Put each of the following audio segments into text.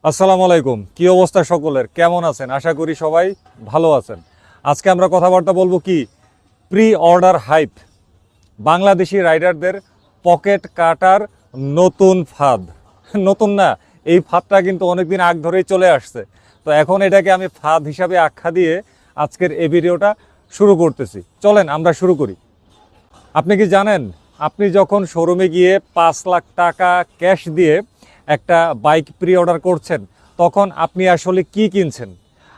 আসসালামু আলাইকুম। কি অবস্থা সকলের, কেমন আছেন? আশা করি সবাই ভালো আছেন। আজকে আমরা কথাবার্তা বলবো কি প্রি অর্ডার হাইপ, বাংলাদেশি রাইডারদের পকেট কাটার নতুন ফাঁদ। নতুন না, এই ফাঁদটা কিন্তু অনেকদিন আগ ধরেই চলে আসছে। তো এখন এটাকে আমি ফাঁদ হিসাবে আখ্যা দিয়ে আজকের এই ভিডিওটা শুরু করতেছি। চলেন আমরা শুরু করি। আপনি কি জানেন, আপনি যখন শোরুমে গিয়ে 5 লাখ টাকা ক্যাশ দিয়ে একটা বাইক প্রি অর্ডার করছেন, তখন আপনি আসলে কি কিনছেন?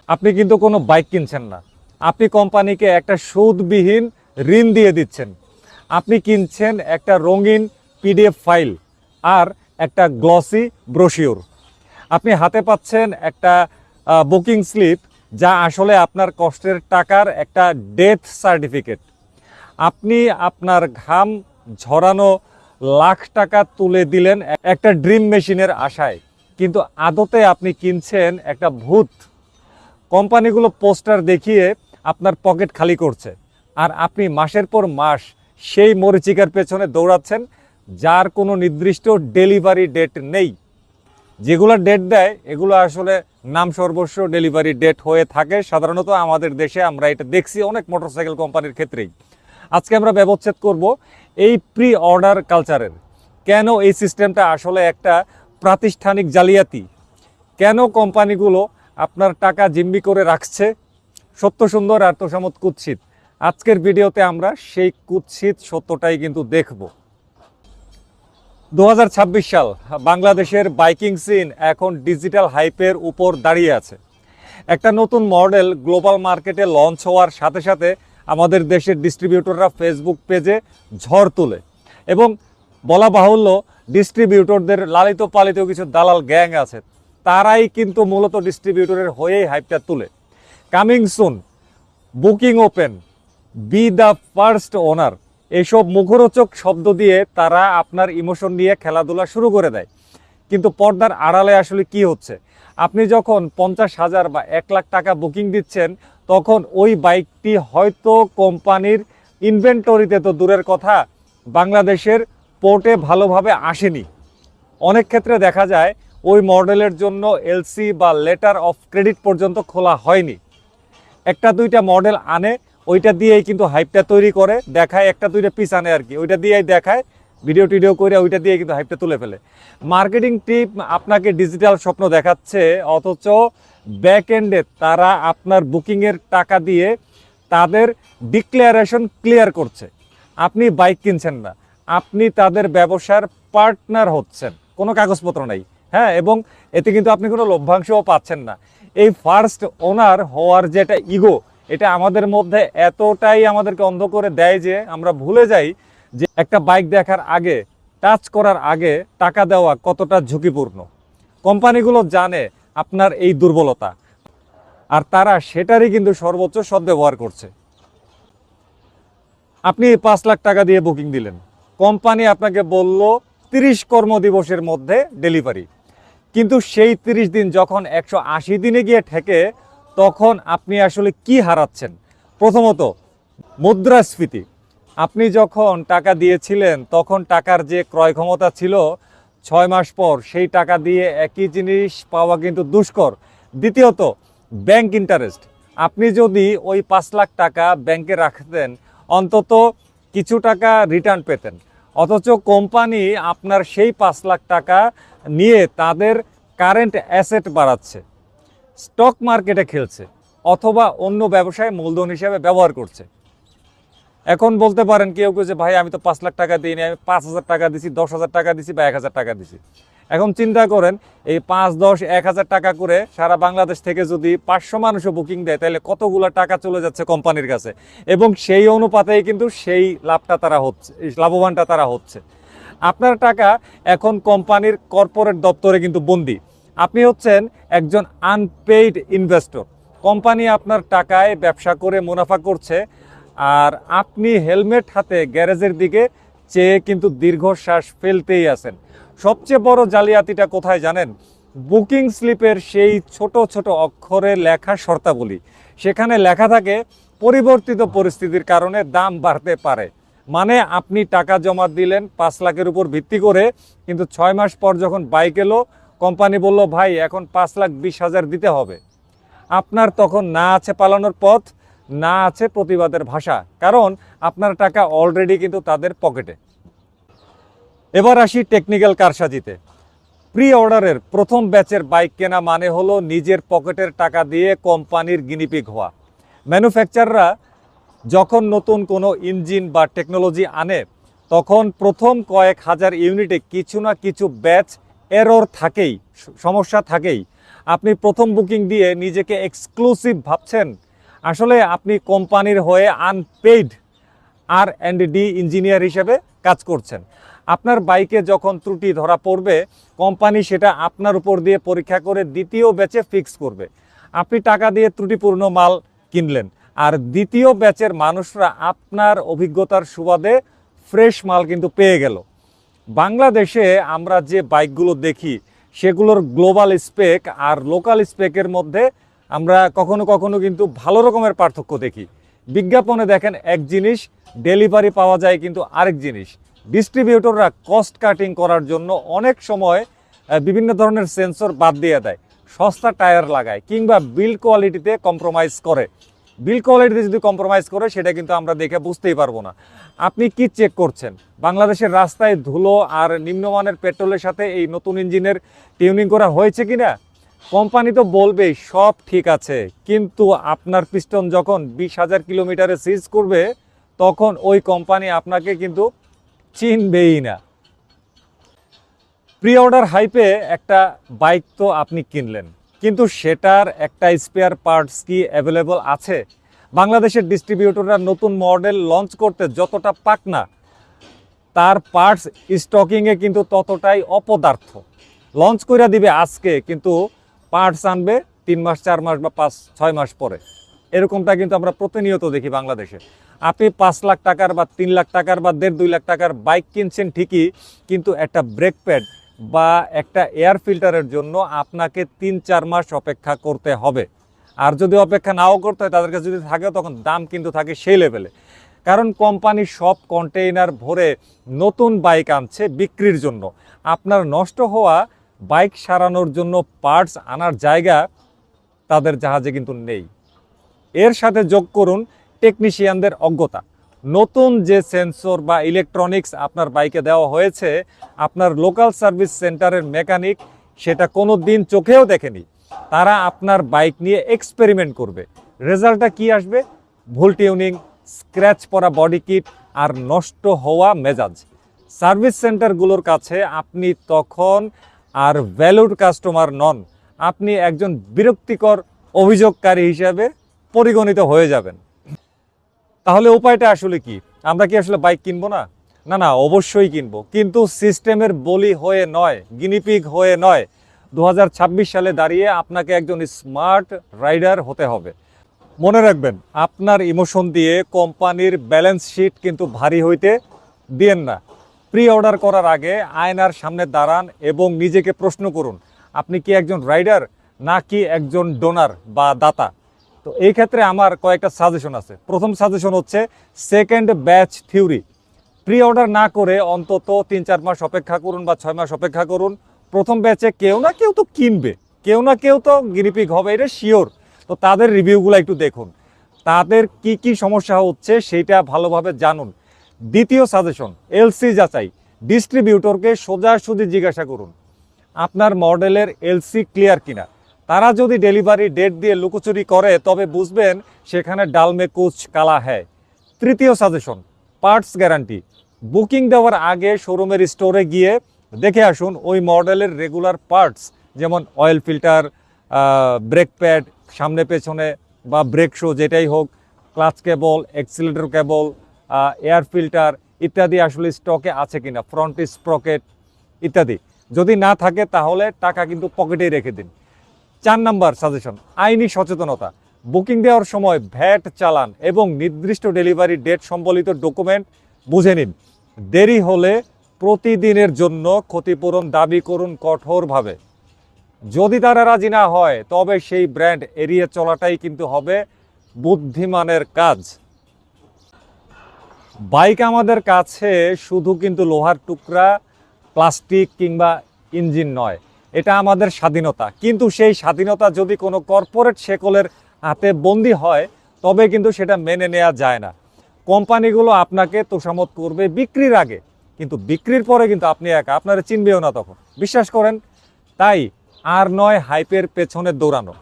আপনি কিন্তু কোনো বাইক কিনছেন না, আপনি কোম্পানিকে একটা সুদবিহীন ঋণ দিয়ে দিচ্ছেন। আপনি কিনছেন একটা রঙিন পিডিএফ ফাইল আর একটা গ্লসি ব্রোশিওর। আপনি হাতে পাচ্ছেন একটা বুকিং স্লিপ, যা আসলে আপনার কষ্টের টাকার একটা ডেথ সার্টিফিকেট। আপনি আপনার ঘাম ঝরানো লাখ টাকা তুলে দিলেন একটা ড্রিম মেশিনের আশায়, কিন্তু আদতে আপনি কিনছেন একটা ভূত। কোম্পানিগুলো পোস্টার দেখিয়ে আপনার পকেট খালি করছে, আর আপনি মাসের পর মাস সেই মরিচিকার পেছনে দৌড়াচ্ছেন, যার কোনো নির্দিষ্ট ডেলিভারি ডেট নেই। যেগুলো ডেট দেয় এগুলো আসলে নাম সর্বস্ব ডেলিভারি ডেট হয়ে থাকে সাধারণত আমাদের দেশে। আমরা এটা দেখছি অনেক মোটরসাইকেল কোম্পানির ক্ষেত্রেই। আজকে আমরা ব্যবচ্ছেদ করব এই প্রি অর্ডার কালচারের। কেন এই সিস্টেমটা আসলে একটা প্রাতিষ্ঠানিক জালিয়াতি, কেন কোম্পানিগুলো আপনার টাকা জিম্মি করে রাখছে। সত্য সুন্দর আর তোষামত কুৎসিত, আজকের ভিডিওতে আমরা সেই কুৎসিত সত্যটাই কিন্তু দেখব। 2026 সাল, বাংলাদেশের বাইকিং সিন এখন ডিজিটাল হাইপের উপর দাঁড়িয়ে আছে। একটা নতুন মডেল গ্লোবাল মার্কেটে লঞ্চ হওয়ার সাথে সাথে আমাদের দেশের ডিস্ট্রিবিউটররা ফেসবুক পেজে ঝড় তোলে, এবং বলা বাহুল্য ডিস্ট্রিবিউটরদের লালিত পালিত কিছু দালাল গ্যাং আছে, তারাই কিন্তু মূলত ডিস্ট্রিবিউটরের হয়েই হাইপটা তুলে। Coming soon, booking open, B the first owner, এইসব মুখরোচক শব্দ দিয়ে তারা আপনার ইমোশন নিয়ে খেলাধুলা শুরু করে দেয়। কিন্তু পর্দার আড়ালে আসলে কি হচ্ছে? আপনি যখন 50,000 বা 1 লাখ টাকা বুকিং দিচ্ছেন, তখন ওই বাইকটি হয়তো কোম্পানির ইনভেন্টরিতে তো দূরের কথা, বাংলাদেশের পোর্টে ভালোভাবে আসেনি। অনেক ক্ষেত্রে দেখা যায় ওই মডেলের জন্য এলসি বা লেটার অফ ক্রেডিট পর্যন্ত খোলা হয়নি। একটা দুইটা মডেল আনে, ওইটা দিয়েই কিন্তু হাইপটা তৈরি করে, দেখায় একটা দুইটা পিস আনে আর কি, ওইটা দিয়েই দেখায়, ভিডিও টিডিও করে ওইটা দিয়ে কিন্তু হাইপটা তুলে ফেলে। মার্কেটিং টিম আপনাকে ডিজিটাল স্বপ্ন দেখাচ্ছে, অথচ ব্যাক এন্ডে তারা আপনার বুকিংয়ের টাকা দিয়ে তাদের ডিক্লারেশন ক্লিয়ার করছে। আপনি বাইক কিনছেন না, আপনি তাদের ব্যবসার পার্টনার হচ্ছেন, কোনো কাগজপত্র নাই। হ্যাঁ, এবং এতে কিন্তু আপনি কোনো লভ্যাংশও পাচ্ছেন না। এই ফার্স্ট ওনার হওয়ার যে একটা ইগো, এটা আমাদের মধ্যে এতটাই আমাদেরকে অন্ধ করে দেয় যে আমরা ভুলে যাই যে একটা বাইক দেখার আগে, টাচ করার আগে টাকা দেওয়া কতটা ঝুঁকিপূর্ণ। কোম্পানিগুলো জানে আপনার এই দুর্বলতা, আর তারা সেটারই কিন্তু সর্বোচ্চ সদ্ব্যবহার করছে। আপনি 5 লাখ টাকা দিয়ে বুকিং দিলেন, কোম্পানি আপনাকে বলল 30 কর্মদিবসের মধ্যে ডেলিভারি, কিন্তু সেই 30 দিন যখন 180 দিনে গিয়ে ঠেকে, তখন আপনি আসলে কি হারাচ্ছেন? প্রথমত মুদ্রাস্ফীতি। আপনি যখন টাকা দিয়েছিলেন তখন টাকার যে ক্রয় ক্ষমতা ছিল, 6 মাস পর সেই টাকা দিয়ে একই জিনিস পাওয়া কিন্তু দুষ্কর। দ্বিতীয়ত ব্যাংক ইন্টারেস্ট। আপনি যদি ওই 5 লাখ টাকা ব্যাংকে রাখতেন, অন্তত কিছু টাকা রিটার্ন পেতেন, অথচ কোম্পানি আপনার সেই 5 লাখ টাকা নিয়ে তাদের কারেন্ট অ্যাসেট বাড়াচ্ছে, স্টক মার্কেটে খেলছে, অথবা অন্য ব্যবসায় মূলধন হিসেবে ব্যবহার করছে। এখন বলতে পারেন কেউ কেউ যে ভাই আমি তো 5 লাখ টাকা দিইনি, আমি 5,000 টাকা দিছি, 10,000 টাকা দিছি বা 1,000 টাকা দিছি। এখন চিন্তা করেন, এই 5, 10, 1,000 টাকা করে সারা বাংলাদেশ থেকে যদি 500 মানুষও বুকিং দেয়, তাহলে কতগুলো টাকা চলে যাচ্ছে কোম্পানির কাছে, এবং সেই অনুপাতেই কিন্তু সেই লাভটা তারা হচ্ছে, লাভবানটা তারা হচ্ছে। আপনার টাকা এখন কোম্পানির কর্পোরেট দপ্তরে কিন্তু বন্দি। আপনি হচ্ছেন একজন আনপেইড ইনভেস্টর। কোম্পানি আপনার টাকায় ব্যবসা করে মুনাফা করছে, আর আপনি হেলমেট হাতে গ্যারেজের দিকে চেয়ে কিন্তু দীর্ঘশ্বাস ফেলতেই আছেন। সবচেয়ে বড় জালিয়াতিটা কোথায় জানেন? বুকিং স্লিপের সেই ছোট ছোট অক্ষরে লেখা শর্তাবলী। সেখানে লেখা থাকে পরিবর্তিত পরিস্থিতির কারণে দাম বাড়তে পারে। মানে আপনি টাকা জমা দিলেন 5 লাখের উপর ভিত্তি করে, কিন্তু 6 মাস পর যখন বাইক এলো, কোম্পানি বলল ভাই এখন 5,20,000 দিতে হবে, আপনার তখন না আছে পালানোর পথ, না আছে প্রতিবাদের ভাষা, কারণ আপনার টাকা অলরেডি কিন্তু তাদের পকেটে। এবার আসি টেকনিক্যাল কারসাজিতে। প্রি অর্ডারের প্রথম ব্যাচের বাইক কেনা মানে হলো নিজের পকেটের টাকা দিয়ে কোম্পানির গিনিপিগ হওয়া। ম্যানুফ্যাকচাররা যখন নতুন কোনো ইঞ্জিন বা টেকনোলজি আনে, তখন প্রথম কয়েক হাজার ইউনিটে কিছু না কিছু ব্যাচ এরর থাকেই, সমস্যা থাকেই। আপনি প্রথম বুকিং দিয়ে নিজেকে এক্সক্লুসিভ ভাবছেন, আসলে আপনি কোম্পানির হয়ে আনপেইড R&D ইঞ্জিনিয়ার হিসেবে কাজ করছেন। আপনার বাইকে যখন ত্রুটি ধরা পড়বে, কোম্পানি সেটা আপনার উপর দিয়ে পরীক্ষা করে দ্বিতীয় ব্যাচে ফিক্স করবে। আপনি টাকা দিয়ে ত্রুটিপূর্ণ মাল কিনলেন, আর দ্বিতীয় ব্যাচের মানুষরা আপনার অভিজ্ঞতার সুবাদে ফ্রেশ মাল কিন্তু পেয়ে গেল। বাংলাদেশে আমরা যে বাইকগুলো দেখি সেগুলোর গ্লোবাল স্পেক আর লোকাল স্পেকের মধ্যে আমরা কখনো কখনো কিন্তু ভালো রকমের পার্থক্য দেখি। বিজ্ঞাপনে দেখেন এক জিনিস, ডেলিভারি পাওয়া যায় কিন্তু আরেক জিনিস। ডিস্ট্রিবিউটররা কস্ট কাটিং করার জন্য অনেক সময় বিভিন্ন ধরনের সেন্সর বাদ দিয়ে দেয়, সস্তা টায়ার লাগায়, কিংবা বিল্ড কোয়ালিটিতে কম্প্রোমাইজ করে। বিল্ড কোয়ালিটিতে যদি কম্প্রোমাইজ করে সেটা কিন্তু আমরা দেখে বুঝতেই পারবো না। আপনি কি চেক করছেন? বাংলাদেশের রাস্তায় ধুলো আর নিম্নমানের পেট্রোলের সাথে এই নতুন ইঞ্জিনের টিউনিং করা হয়েছে কিনা? কোম্পানি তো বলবেই সব ঠিক আছে, কিন্তু আপনার পিস্টন যখন 20,000 কিলোমিটারে সিজ করবে, তখন ওই কোম্পানি আপনাকে কিন্তু চিনবেই না। প্রি অর্ডার হাইপে একটা বাইক তো আপনি কিনলেন, কিন্তু সেটার একটা স্পেয়ার পার্টস কি অ্যাভেলেবল আছে? বাংলাদেশের ডিস্ট্রিবিউটররা নতুন মডেল লঞ্চ করতে যতটা পাকনা, তার পার্টস স্টকিংয়ে কিন্তু ততটাই অপদার্থ। লঞ্চ করে দিবে আজকে, কিন্তু পার্টস আনবে 3 মাস 4 মাস বা 5-6 মাস পরে। এরকমটা কিন্তু আমরা প্রতিনিয়ত দেখি বাংলাদেশে। আপনি 5 লাখ টাকার বা 3 লাখ টাকার বা 1.5-2 লাখ টাকার বাইক কিনছেন ঠিকই, কিন্তু একটা ব্রেক প্যাড বা একটা এয়ার ফিল্টারের জন্য আপনাকে 3-4 মাস অপেক্ষা করতে হবে। আর যদি অপেক্ষা নাও করতে হয়, তাদের কাছে যদি থাকে, তখন দাম কিন্তু থাকে সেই লেভেলে। কারণ কোম্পানি সব কন্টেইনার ভরে নতুন বাইক আনছে বিক্রির জন্য। আপনার নষ্ট হওয়া বাইক সারানোর জন্য পার্টস আনার জায়গা তাদের জাহাজে কিন্তু নেই। এর সাথে যোগ করুন টেকনিশিয়ানদের অজ্ঞতা। নতুন যে সেন্সর বা ইলেকট্রনিক্স আপনার বাইকে দেওয়া হয়েছে, আপনার লোকাল সার্ভিস সেন্টারের মেকানিক সেটা কোনো দিন চোখেও দেখেনি। তারা আপনার বাইক নিয়ে এক্সপেরিমেন্ট করবে। রেজাল্টটা কি আসবে? ভুল টিউনিং, স্ক্র্যাচ পড়া বডি কিট আর নষ্ট হওয়া মেজাজ। সার্ভিস সেন্টারগুলোর কাছে আপনি তখন আর ভ্যালুড কাস্টমার নন, আপনি একজন বিরক্তিকর অভিযোগকারী হিসাবে পরিগণিত হয়ে যাবেন। তাহলে উপায়টা আসলে কি? আমরা কি আসলে বাইক কিনবো না? না না, অবশ্যই কিনবো, কিন্তু সিস্টেমের বলি হয়ে নয়, গিনিপিগ হয়ে নয়। 2026 সালে দাঁড়িয়ে আপনাকে একজন স্মার্ট রাইডার হতে হবে। মনে রাখবেন, আপনার ইমোশন দিয়ে কোম্পানির ব্যালেন্স শিট কিন্তু ভারী হইতে দিয়েন না। প্রি অর্ডার করার আগে আয়নার সামনে দাঁড়ান এবং নিজেকে প্রশ্ন করুন, আপনি কি একজন রাইডার নাকি একজন ডোনার বা দাতা? তো এই ক্ষেত্রে আমার কয়েকটা সাজেশন আছে। প্রথম সাজেশন হচ্ছে second batch theory. Pre order না করে অন্তত 3-4 মাস অপেক্ষা করুন বা 6 মাস অপেক্ষা করুন। প্রথম ব্যাচে কেউ না কেউ তো কিনবে, কেউ না কেউ তো গিনিপিগ হবে, এটা শিওর। তো তাদের রিভিউগুলো একটু দেখুন, তাদের কি কি সমস্যা হচ্ছে সেইটা ভালোভাবে জানুন। দ্বিতীয় সাজেশন, এলসি যাচাই। ডিস্ট্রিবিউটরকে সোজাসুজি জিজ্ঞাসা করুন আপনার মডেলের এলসি ক্লিয়ার কিনা। তারা যদি ডেলিভারি ডেট দিয়ে লুকোচুরি করে, তবে বুঝবেন সেখানে ডালমে কুচ কালা হ্যায়। তৃতীয় সাজেশন, পার্টস গ্যারান্টি। বুকিং দেওয়ার আগে শোরুমের স্টোরে গিয়ে দেখে আসুন ওই মডেলের রেগুলার পার্টস, যেমন অয়েল ফিল্টার, ব্রেক প্যাড সামনে পেছনে বা ব্রেক শো যেটাই হোক, ক্লাচ কেবল, অ্যাক্সিলারেটর কেবল, এয়ার ফিল্টার ইত্যাদি আসলে স্টকে আছে কিনা, ফ্রন্ট স্প্রকেট ইত্যাদি। যদি না থাকে তাহলে টাকা কিন্তু পকেটেই রেখে দিন। 4 নাম্বার সাজেশন, আইনি সচেতনতা। বুকিং দেওয়ার সময় ভ্যাট চালান এবং নির্দিষ্ট ডেলিভারি ডেট সম্বলিত ডকুমেন্ট বুঝে নিন। দেরি হলে প্রতিদিনের জন্য ক্ষতিপূরণ দাবি করুন কঠোরভাবে। যদি তারা রাজি না হয়, তবে সেই ব্র্যান্ড এড়িয়ে চলাটাই কিন্তু হবে বুদ্ধিমানের কাজ। বাইক আমাদের কাছে শুধু কিন্তু লোহার টুকরা, প্লাস্টিক কিংবা ইঞ্জিন নয়, এটা আমাদের স্বাধীনতা, কিন্তু সেই স্বাধীনতা যদি কোনো কর্পোরেট শেকলের হাতে বন্দী হয় তবে কিন্তু সেটা মেনে নেওয়া যায় না। কোম্পানিগুলো আপনাকে তোষামত করবে বিক্রির আগে, কিন্তু বিক্রির পরে কিন্তু আপনি একা, আপনারা চিনবেও না তখন, বিশ্বাস করেন। তাই আর নয় হাইপের পেছনে দৌড়ানো,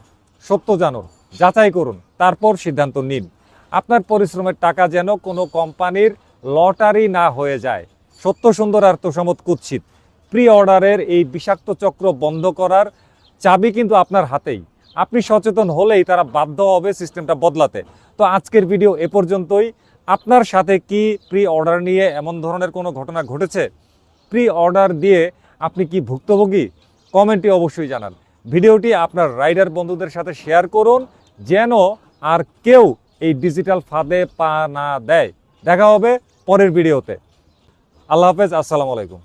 সত্য জানুন, যাচাই করুন, তারপর সিদ্ধান্ত নিন। আপনার পরিশ্রমের টাকা যেন কোনো কোম্পানির লটারি না হয়ে যায়। সত্য সুন্দর আর তোষামত কুৎসিত প্রি অর্ডারের এই বিষাক্ত চক্র বন্ধ করার চাবি কিন্তু আপনার হাতেই। আপনি সচেতন হলেই তারা বাধ্য হবে সিস্টেমটা বদলাতে। তো আজকের ভিডিও এ পর্যন্তই। আপনার সাথে কি প্রি অর্ডার নিয়ে এমন ধরনের কোনো ঘটনা ঘটেছে? প্রি অর্ডার দিয়ে আপনি কি ভুক্তভোগী? কমেন্টে অবশ্যই জানান। ভিডিওটি আপনার রাইডার বন্ধুদের সাথে শেয়ার করুন, যেন আর কেউ এই ডিজিটাল ফাঁদে পা না দেয়। দেখা হবে পরের ভিডিওতে। আল্লাহ হাফেজ, আসসালামু আলাইকুম।